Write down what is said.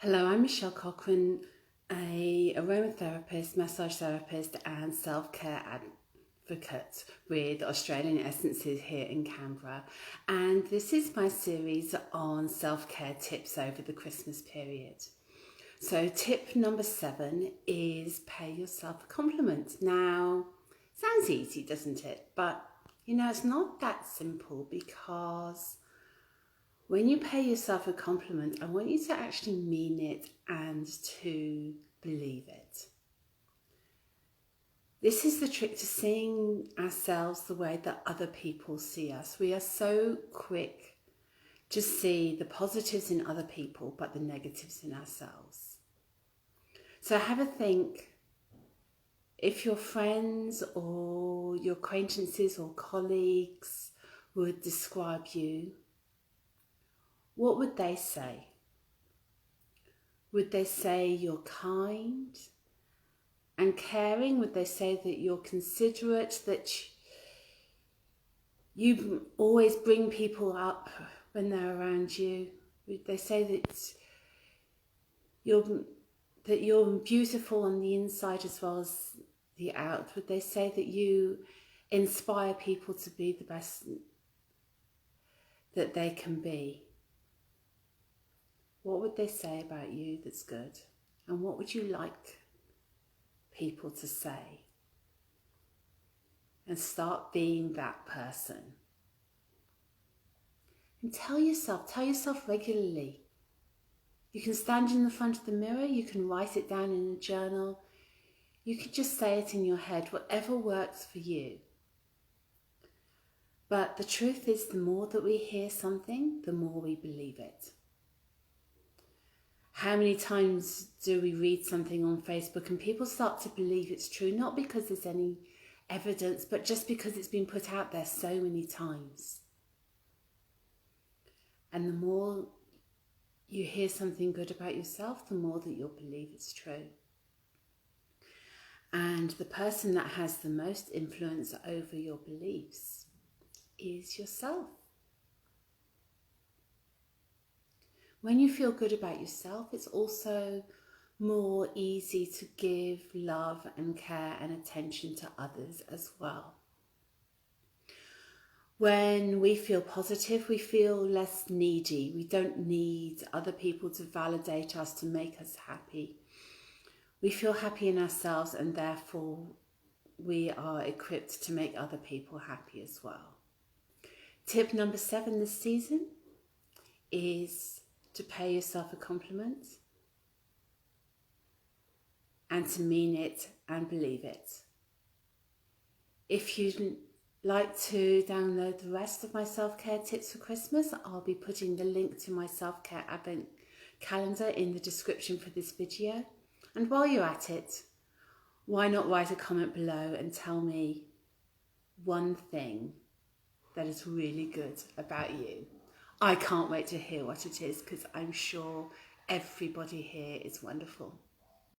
Hello, I'm Michelle Cochran, a aromatherapist, massage therapist, and self-care advocate with Australian Essences here in Canberra. And this is my series on self-care tips over the Christmas period. So tip number 7 is pay yourself a compliment. Now, sounds easy, doesn't it? But it's not that simple, because when you pay yourself a compliment, I want you to actually mean it and to believe it. This is the trick to seeing ourselves the way that other people see us. We are so quick to see the positives in other people, but the negatives in ourselves. So have a think. If your friends or your acquaintances or colleagues would describe you, what would they say? Would they say you're kind and caring? Would they say that you're considerate, that you always bring people up when they're around you? Would they say that you're beautiful on the inside as well as the out? Would they say that you inspire people to be the best that they can be? What would they say about you that's good? And what would you like people to say? And start being that person. And tell yourself regularly. You can stand in the front of the mirror, you can write it down in a journal, you could just say it in your head, whatever works for you. But the truth is, the more that we hear something, the more we believe it. How many times do we read something on Facebook and people start to believe it's true, not because there's any evidence, but just because it's been put out there so many times? And the more you hear something good about yourself, the more that you'll believe it's true. And the person that has the most influence over your beliefs is yourself. When you feel good about yourself, it's also more easy to give love and care and attention to others as well. When we feel positive, we feel less needy. We don't need other people to validate us, to make us happy. We feel happy in ourselves, and therefore we are equipped to make other people happy as well. Tip number 7 this season is to pay yourself a compliment and to mean it and believe it. If you'd like to download the rest of my self-care tips for Christmas, I'll be putting the link to my self-care advent calendar in the description for this video. And while you're at it, why not write a comment below and tell me one thing that is really good about you. I can't wait to hear what it is, because I'm sure everybody here is wonderful.